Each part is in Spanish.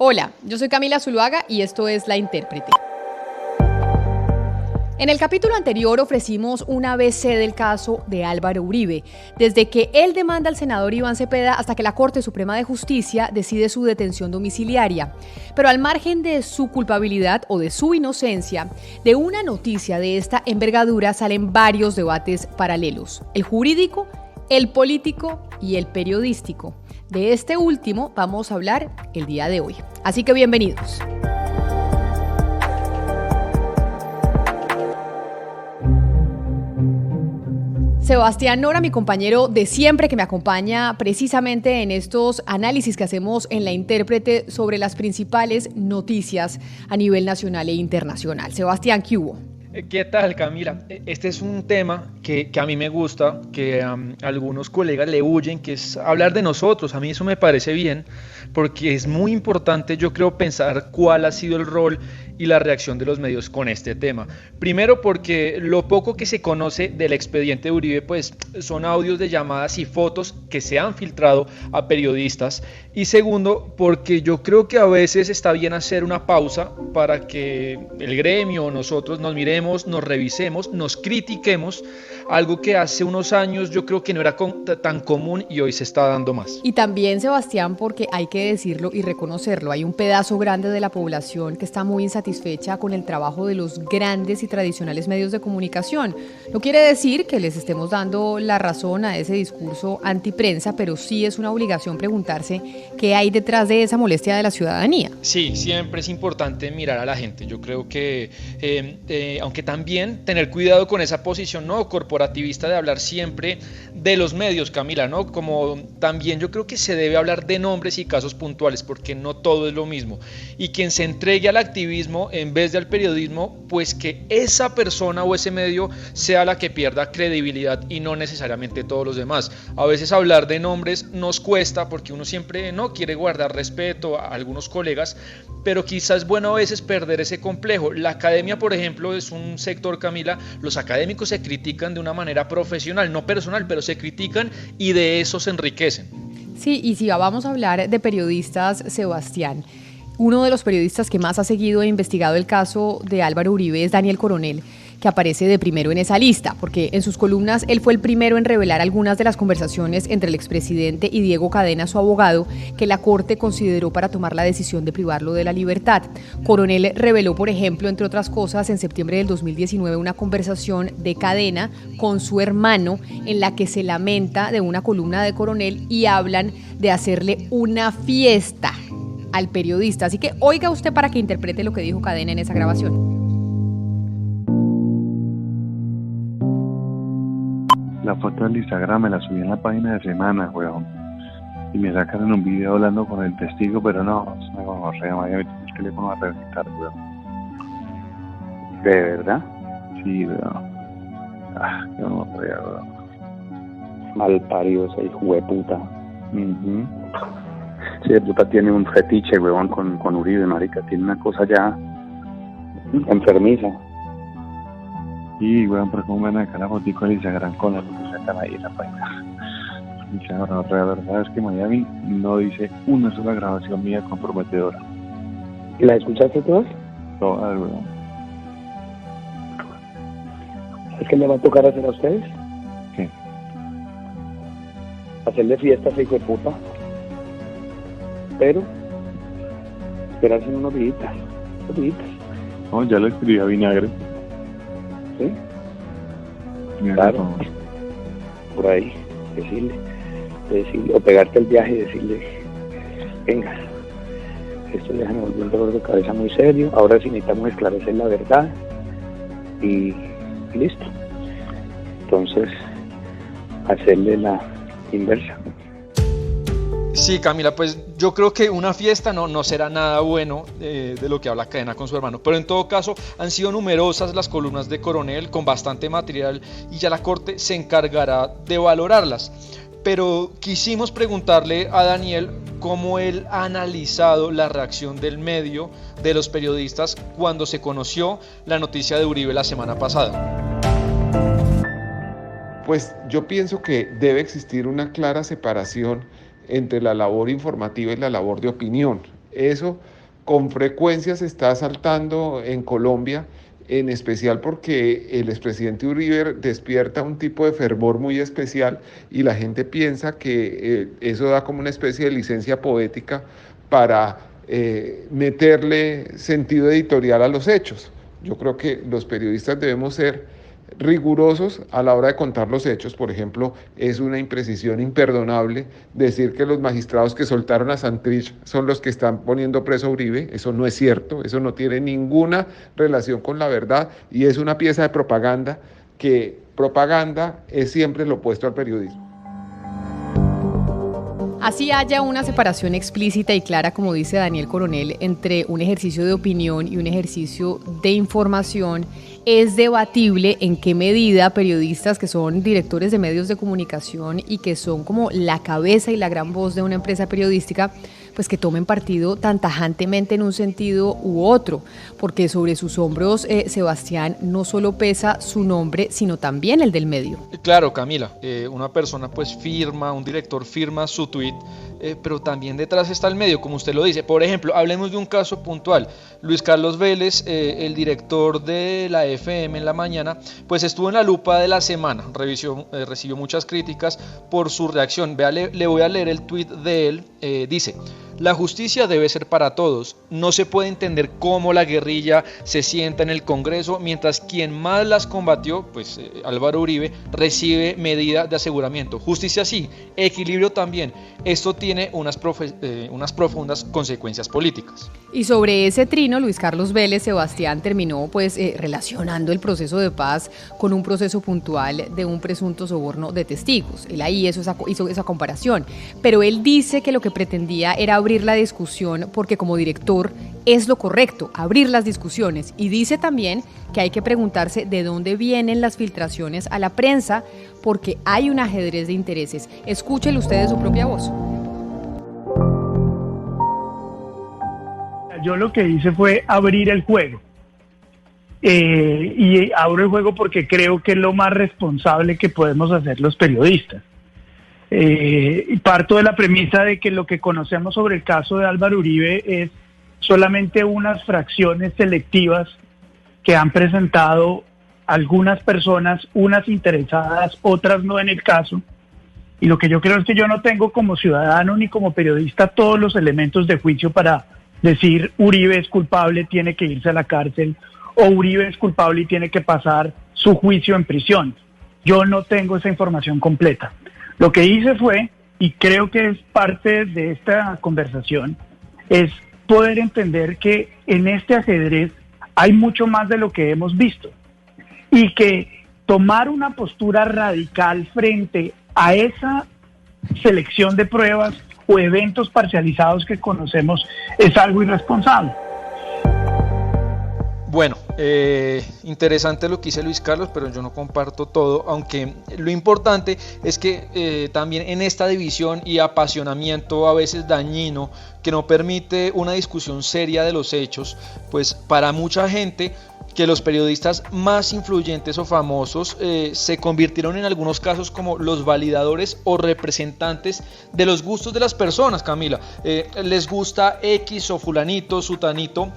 Hola, yo soy Camila Zuluaga y esto es La Intérprete. En el capítulo anterior ofrecimos un ABC del caso de Álvaro Uribe, desde que él demanda al senador Iván Cepeda hasta que la Corte Suprema de Justicia decide su detención domiciliaria. Pero al margen de su culpabilidad o de su inocencia, de una noticia de esta envergadura salen varios debates paralelos: el jurídico, el político y el periodístico. De este último vamos a hablar el día de hoy. Así que bienvenidos. Sebastián Nora, mi compañero de siempre, que me acompaña precisamente en estos análisis que hacemos en La Intérprete sobre las principales noticias a nivel nacional e internacional. Sebastián, ¿qué hubo? ¿Qué tal, Camila? Este es un tema que a mí me gusta, que a algunos colegas le huyen, que es hablar de nosotros. A mí eso me parece bien, porque es muy importante, yo creo, pensar cuál ha sido el rol y la reacción de los medios con este tema. Primero, porque lo poco que se conoce del expediente de Uribe, pues son audios de llamadas y fotos que se han filtrado a periodistas. Y segundo, porque yo creo que a veces está bien hacer una pausa para que el gremio o nosotros nos miremos, nos revisemos, nos critiquemos, algo que hace unos años yo creo que no era tan común y hoy se está dando más. Y también, Sebastián, porque hay que decirlo y reconocerlo, hay un pedazo grande de la población que está muy insatisfecha con el trabajo de los grandes y tradicionales medios de comunicación. No quiere decir que les estemos dando la razón a ese discurso antiprensa, pero sí es una obligación preguntarse qué hay detrás de esa molestia de la ciudadanía. Sí, siempre es importante mirar a la gente. Yo creo que, aunque también tener cuidado con esa posición no corporativista de hablar siempre de los medios, Camila, ¿no? Como también yo creo que se debe hablar de nombres y casos puntuales, porque no todo es lo mismo. Y quien se entregue al activismo en vez del periodismo, pues que esa persona o ese medio sea la que pierda credibilidad y no necesariamente todos los demás. A veces hablar de nombres nos cuesta porque uno siempre no quiere guardar respeto a algunos colegas, pero quizás es bueno a veces perder ese complejo. La academia, por ejemplo, es un sector, Camila, los académicos se critican de una manera profesional, no personal, pero se critican y de eso se enriquecen. Sí, y si vamos a hablar de periodistas, Sebastián, uno de los periodistas que más ha seguido e investigado el caso de Álvaro Uribe es Daniel Coronel, que aparece de primero en esa lista, porque en sus columnas él fue el primero en revelar algunas de las conversaciones entre el expresidente y Diego Cadena, su abogado, que la Corte consideró para tomar la decisión de privarlo de la libertad. Coronel reveló, por ejemplo, entre otras cosas, en septiembre del 2019, una conversación de Cadena con su hermano en la que se lamenta de una columna de Coronel y hablan de hacerle una fiesta al periodista. Así que oiga usted para que interprete lo que dijo Cadena en esa grabación. La foto del Instagram me la subí en la página de Semana, weón. Y me sacaron un video hablando con el testigo, pero no, es una gonorrea, me metí el teléfono a reventar, weón. ¿De verdad? Sí, weón. Qué gonorrea, weón. Mal parido ese hijo de puta. Uh-huh. Sí, de puta tiene un fetiche, weón, con Uribe, marica. Tiene una cosa ya enfermiza. Y, weón, pero cómo van a sacar la fotico del Instagram con la que sacan ahí en la página. La verdad es que Miami no dice una sola grabación mía comprometedora. ¿Y la escuchaste todas? Todas, weón. ¿Es que me va a tocar hacer a ustedes? ¿Qué? Hacerle fiesta a ese hijo de puta. Pero esperarse en unos días. No, ya lo escribí a Vinagre. ¿Sí? Claro. Por ahí, decirle, o pegarte el viaje y decirle, venga, esto ya me volvió un dolor de cabeza muy serio, ahora sí necesitamos esclarecer la verdad y listo. Entonces, hacerle la inversa. Sí, Camila, pues yo creo que una fiesta no será nada bueno de lo que habla Cadena con su hermano, pero en todo caso han sido numerosas las columnas de Coronel con bastante material y ya la Corte se encargará de valorarlas. Pero quisimos preguntarle a Daniel cómo él ha analizado la reacción del medio, de los periodistas, cuando se conoció la noticia de Uribe la semana pasada. Pues yo pienso que debe existir una clara separación entre la labor informativa y la labor de opinión. Eso con frecuencia se está asaltando en Colombia, en especial porque el expresidente Uribe despierta un tipo de fervor muy especial y la gente piensa que eso da como una especie de licencia poética para meterle sentido editorial a los hechos. Yo creo que los periodistas debemos ser rigurosos a la hora de contar los hechos. Por ejemplo, es una imprecisión imperdonable decir que los magistrados que soltaron a Santrich son los que están poniendo preso a Uribe. Eso no es cierto, eso no tiene ninguna relación con la verdad y es una pieza de propaganda, que propaganda es siempre lo opuesto al periodismo. Así haya una separación explícita y clara, como dice Daniel Coronel, entre un ejercicio de opinión y un ejercicio de información, es debatible en qué medida periodistas que son directores de medios de comunicación y que son como la cabeza y la gran voz de una empresa periodística, pues que tomen partido tan tajantemente en un sentido u otro, porque sobre sus hombros, Sebastián, no solo pesa su nombre, sino también el del medio. Claro, Camila, una persona pues firma, un director firma su tweet, pero también detrás está el medio, como usted lo dice. Por ejemplo, hablemos de un caso puntual. Luis Carlos Vélez, el director de la FM en la mañana, pues estuvo en la lupa de la semana, recibió muchas críticas por su reacción. Vea, le voy a leer el tweet de él. Dice: la justicia debe ser para todos. No se puede entender cómo la guerrilla se sienta en el Congreso mientras quien más las combatió, pues Álvaro Uribe, recibe medida de aseguramiento. Justicia sí, equilibrio también. Esto tiene unas profundas consecuencias políticas. Y sobre ese trino, Luis Carlos Vélez, Sebastián, terminó pues relacionando el proceso de paz con un proceso puntual de un presunto soborno de testigos. Él ahí hizo esa comparación. Pero él dice que lo que pretendía era abrir la discusión porque como director es lo correcto, abrir las discusiones. Y dice también que hay que preguntarse de dónde vienen las filtraciones a la prensa porque hay un ajedrez de intereses. Escúchelo usted de su propia voz. Yo lo que hice fue abrir el juego. Y abro el juego porque creo que es lo más responsable que podemos hacer los periodistas. Y parto de la premisa de que lo que conocemos sobre el caso de Álvaro Uribe es solamente unas fracciones selectivas que han presentado algunas personas, unas interesadas, otras no en el caso. Y lo que yo creo es que yo no tengo como ciudadano ni como periodista todos los elementos de juicio para decir Uribe es culpable, tiene que irse a la cárcel, o Uribe es culpable y tiene que pasar su juicio en prisión. Yo no tengo esa información completa. Lo que hice fue, y creo que es parte de esta conversación, es poder entender que en este ajedrez hay mucho más de lo que hemos visto y que tomar una postura radical frente a esa selección de pruebas o eventos parcializados que conocemos es algo irresponsable. Bueno, interesante lo que dice Luis Carlos, pero yo no comparto todo, aunque lo importante es que también en esta división y apasionamiento a veces dañino, que no permite una discusión seria de los hechos, pues para mucha gente que los periodistas más influyentes o famosos se convirtieron en algunos casos como los validadores o representantes de los gustos de las personas, Camila. Les gusta X o fulanito, sutanito,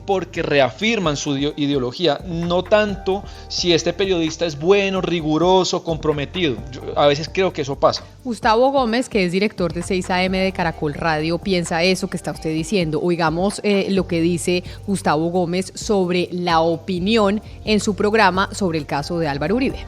porque reafirman su ideología, no tanto si este periodista es bueno, riguroso, comprometido. Yo a veces creo que eso pasa. Gustavo Gómez, que es director de 6 AM de Caracol Radio, piensa eso que está usted diciendo. Oigamos lo que dice Gustavo Gómez sobre la opinión en su programa sobre el caso de Álvaro Uribe.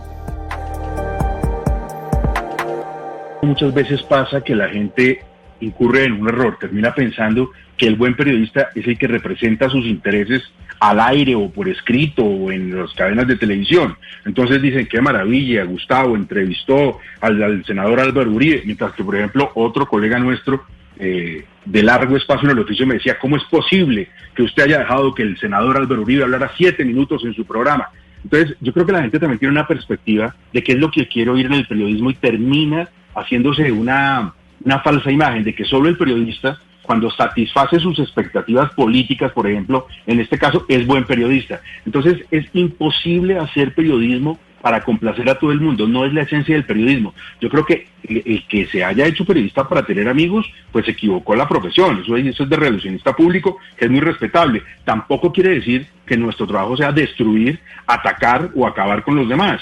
Muchas veces pasa que la gente incurre en un error, termina pensando que el buen periodista es el que representa sus intereses al aire o por escrito o en las cadenas de televisión. Entonces dicen, qué maravilla, Gustavo entrevistó al senador Álvaro Uribe, mientras que, por ejemplo, otro colega nuestro de largo espacio en el oficio me decía, ¿cómo es posible que usted haya dejado que el senador Álvaro Uribe hablara 7 minutos en su programa? Entonces, yo creo que la gente también tiene una perspectiva de qué es lo que quiere oír en el periodismo y termina haciéndose una falsa imagen de que solo el periodista, cuando satisface sus expectativas políticas, por ejemplo, en este caso, es buen periodista. Entonces, es imposible hacer periodismo para complacer a todo el mundo, no es la esencia del periodismo. Yo creo que el que se haya hecho periodista para tener amigos, pues se equivocó la profesión, eso es de relacionista público, que es muy respetable. Tampoco quiere decir que nuestro trabajo sea destruir, atacar o acabar con los demás.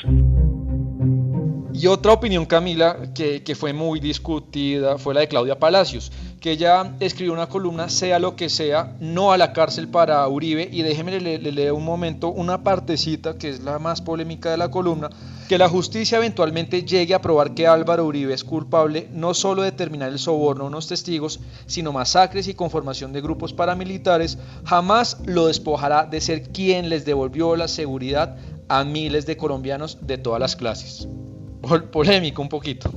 Y otra opinión, Camila, que fue muy discutida, fue la de Claudia Palacios, que ella escribió una columna, sea lo que sea, no a la cárcel para Uribe, y déjeme le leo un momento una partecita, que es la más polémica de la columna, que la justicia eventualmente llegue a probar que Álvaro Uribe es culpable no solo de determinar el soborno a unos testigos, sino masacres y conformación de grupos paramilitares, jamás lo despojará de ser quien les devolvió la seguridad a miles de colombianos de todas las clases. Polémico un poquito.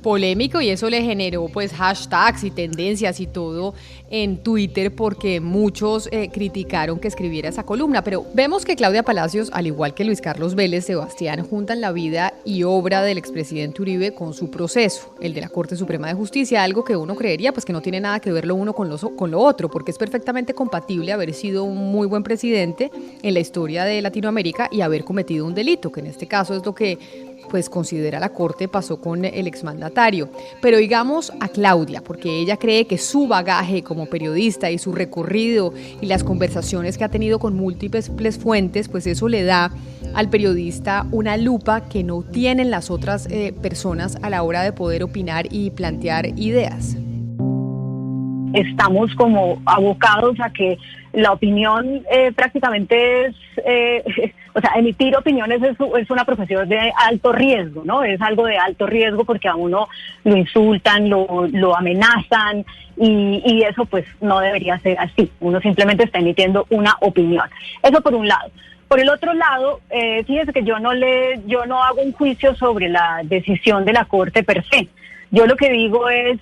Polémico, y eso le generó pues hashtags y tendencias y todo en Twitter, porque muchos criticaron que escribiera esa columna. Pero vemos que Claudia Palacios, al igual que Luis Carlos Vélez, Sebastián, juntan la vida y obra del expresidente Uribe con su proceso, el de la Corte Suprema de Justicia, algo que uno creería pues que no tiene nada que ver lo uno con lo otro, porque es perfectamente compatible haber sido un muy buen presidente en la historia de Latinoamérica y haber cometido un delito, que en este caso es lo que pues considera la Corte pasó con el exmandatario. Pero digamos a Claudia, porque ella cree que su bagaje como periodista y su recorrido y las conversaciones que ha tenido con múltiples fuentes, pues eso le da al periodista una lupa que no tienen las otras personas a la hora de poder opinar y plantear ideas. Estamos como abocados a que la opinión prácticamente es, o sea, emitir opiniones es una profesión de alto riesgo, ¿no? Es algo de alto riesgo porque a uno lo insultan, lo amenazan y eso pues no debería ser así. Uno simplemente está emitiendo una opinión. Eso por un lado. Por el otro lado, fíjese que yo no hago un juicio sobre la decisión de la Corte per se. Yo lo que digo es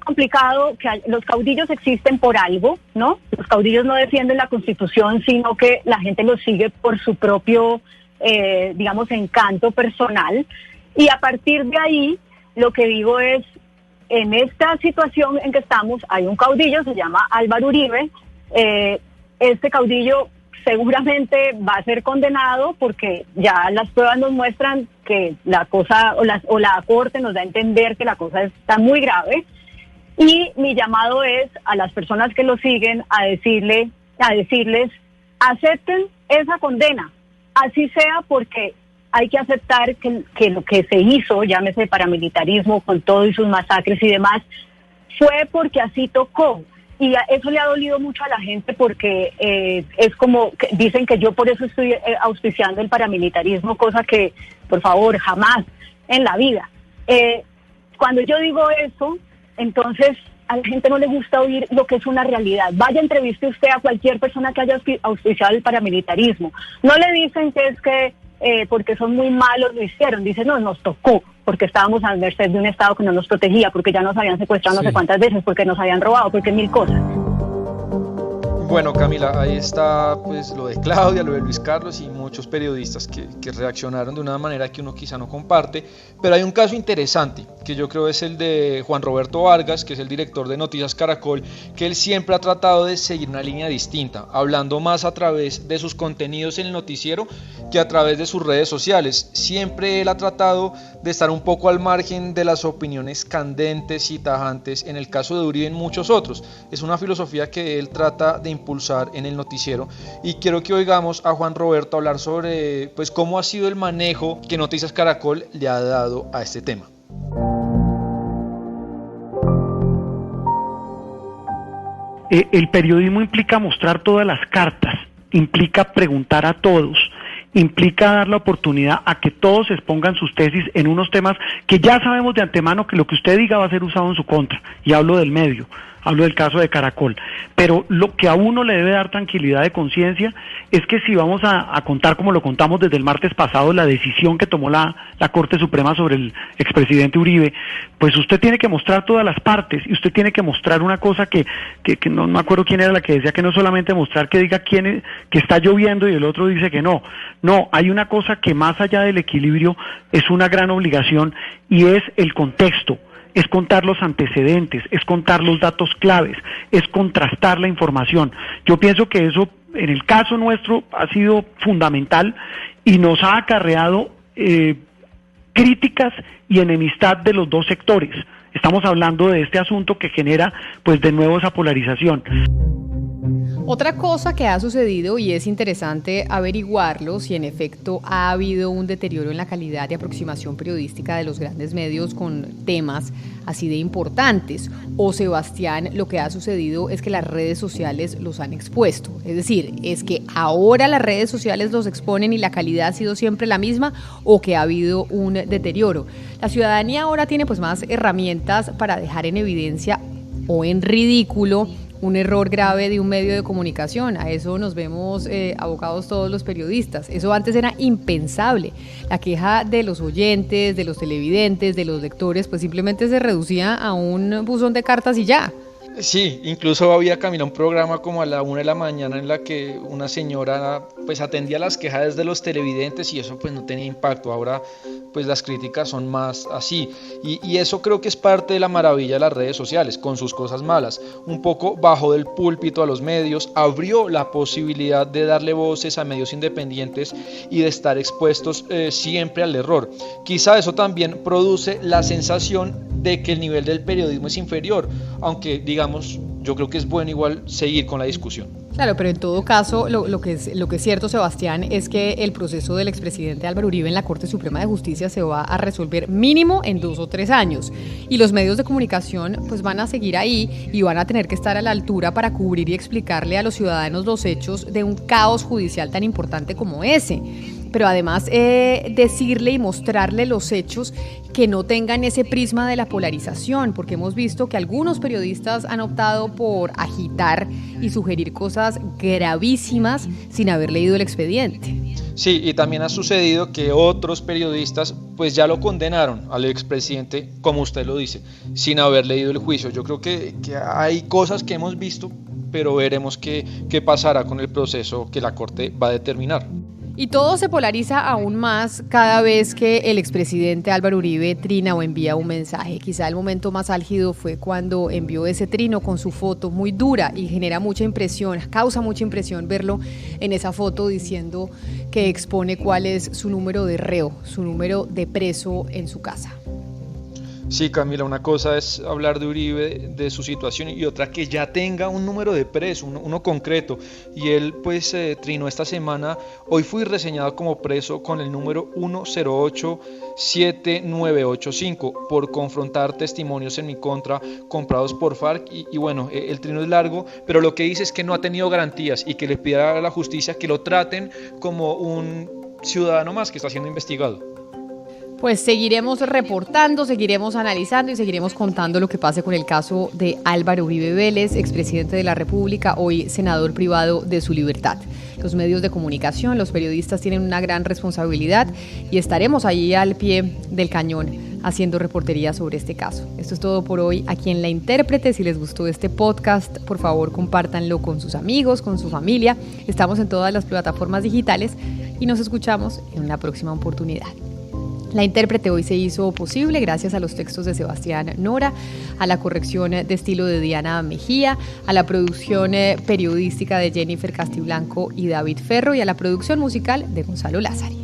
complicado, que los caudillos existen por algo, ¿no? Los caudillos no defienden la Constitución, sino que la gente los sigue por su propio, digamos, encanto personal. Y a partir de ahí, lo que digo es, en esta situación en que estamos, hay un caudillo, se llama Álvaro Uribe. Este caudillo seguramente va a ser condenado porque ya las pruebas nos muestran que la cosa, o la Corte nos da a entender que la cosa está muy grave, y mi llamado es a las personas que lo siguen a decirles, acepten esa condena, así sea, porque hay que aceptar que lo que se hizo, llámese paramilitarismo con todo y sus masacres y demás, fue porque así tocó. Y eso le ha dolido mucho a la gente porque es como, que dicen que yo por eso estoy auspiciando el paramilitarismo, cosa que, por favor, jamás en la vida. Cuando yo digo eso, entonces a la gente no le gusta oír lo que es una realidad. Vaya, entreviste usted a cualquier persona que haya auspiciado el paramilitarismo. No le dicen que es que porque son muy malos lo hicieron. Dicen, no, nos tocó, porque estábamos a merced de un Estado que no nos protegía, porque ya nos habían secuestrado no sé cuántas veces, porque nos habían robado, porque mil cosas. Bueno, Camila, ahí está pues lo de Claudia, lo de Luis Carlos y muchos periodistas que reaccionaron de una manera que uno quizá no comparte, pero hay un caso interesante que yo creo es el de Juan Roberto Vargas, que es el director de Noticias Caracol, que él siempre ha tratado de seguir una línea distinta, hablando más a través de sus contenidos en el noticiero que a través de sus redes sociales. Siempre él ha tratado de estar un poco al margen de las opiniones candentes y tajantes, en el caso de Uribe y en muchos otros. Es una filosofía que él trata de impulsar en el noticiero, y quiero que oigamos a Juan Roberto hablar sobre pues cómo ha sido el manejo que Noticias Caracol le ha dado a este tema. El periodismo implica mostrar todas las cartas, implica preguntar a todos, implica dar la oportunidad a que todos expongan sus tesis en unos temas que ya sabemos de antemano que lo que usted diga va a ser usado en su contra, y hablo del medio. Hablo del caso de Caracol, pero lo que a uno le debe dar tranquilidad de conciencia es que si vamos a contar, como lo contamos desde el martes pasado, la decisión que tomó la Corte Suprema sobre el expresidente Uribe, pues usted tiene que mostrar todas las partes, y usted tiene que mostrar una cosa que no me acuerdo quién era la que decía, que no solamente mostrar que diga quién es, que está lloviendo y el otro dice que no, hay una cosa que más allá del equilibrio es una gran obligación, y es el contexto. Es contar los antecedentes, es contar los datos claves, es contrastar la información. Yo pienso que eso en el caso nuestro ha sido fundamental, y nos ha acarreado críticas y enemistad de los dos sectores. Estamos hablando de este asunto que genera, pues, de nuevo esa polarización. Otra cosa que ha sucedido, y es interesante averiguarlo, si en efecto ha habido un deterioro en la calidad de aproximación periodística de los grandes medios con temas así de importantes, o Sebastián, lo que ha sucedido es que las redes sociales los han expuesto. Es decir, es que ahora las redes sociales los exponen y la calidad ha sido siempre la misma, o que ha habido un deterioro. La ciudadanía ahora tiene pues más herramientas para dejar en evidencia o en ridículo un error grave de un medio de comunicación. A eso nos vemos abocados todos los periodistas. Eso antes era impensable. La queja de los oyentes, de los televidentes, de los lectores, pues simplemente se reducía a un buzón de cartas y ya. Sí, incluso había caminado un programa como a la 1 de la mañana en la que una señora pues atendía las quejas de los televidentes y eso pues no tenía impacto. Ahora pues las críticas son más así y eso creo que es parte de la maravilla de las redes sociales, con sus cosas malas. Un poco bajó del púlpito a los medios, abrió la posibilidad de darle voces a medios independientes y de estar expuestos siempre al error. Quizá eso también produce la sensación de que el nivel del periodismo es inferior, aunque digamos, yo creo que es bueno igual seguir con la discusión. Claro, pero en todo caso, lo que es cierto, Sebastián, es que el proceso del expresidente Álvaro Uribe en la Corte Suprema de Justicia se va a resolver mínimo en 2 o 3 años. Y los medios de comunicación pues van a seguir ahí y van a tener que estar a la altura para cubrir y explicarle a los ciudadanos los hechos de un caos judicial tan importante como ese. Pero además decirle y mostrarle los hechos que no tengan ese prisma de la polarización, porque hemos visto que algunos periodistas han optado por agitar y sugerir cosas gravísimas sin haber leído el expediente. Sí, y también ha sucedido que otros periodistas pues ya lo condenaron al expresidente, como usted lo dice, sin haber leído el juicio. Yo creo que hay cosas que hemos visto, pero veremos qué pasará con el proceso que la Corte va a determinar. Y todo se polariza aún más cada vez que el expresidente Álvaro Uribe trina o envía un mensaje. Quizá el momento más álgido fue cuando envió ese trino con su foto muy dura y genera mucha impresión, causa mucha impresión verlo en esa foto diciendo que expone cuál es su número de reo, su número de preso en su casa. Sí, Camila, una cosa es hablar de Uribe, de su situación, y otra que ya tenga un número de preso, uno concreto. Y él pues trinó esta semana. Hoy fui reseñado como preso con el número 1087985 por confrontar testimonios en mi contra comprados por FARC. Y bueno, el trino es largo, pero lo que dice es que no ha tenido garantías y que le pide a la justicia que lo traten como un ciudadano más que está siendo investigado. Pues seguiremos reportando, seguiremos analizando y seguiremos contando lo que pase con el caso de Álvaro Uribe Vélez, expresidente de la República, hoy senador privado de su libertad. Los medios de comunicación, los periodistas tienen una gran responsabilidad y estaremos ahí al pie del cañón haciendo reportería sobre este caso. Esto es todo por hoy aquí en La Intérprete. Si les gustó este podcast, por favor compártanlo con sus amigos, con su familia. Estamos en todas las plataformas digitales y nos escuchamos en una próxima oportunidad. La Intérprete hoy se hizo posible gracias a los textos de Sebastián Nora, a la corrección de estilo de Diana Mejía, a la producción periodística de Jennifer Castiblanco y David Ferro y a la producción musical de Gonzalo Lázari.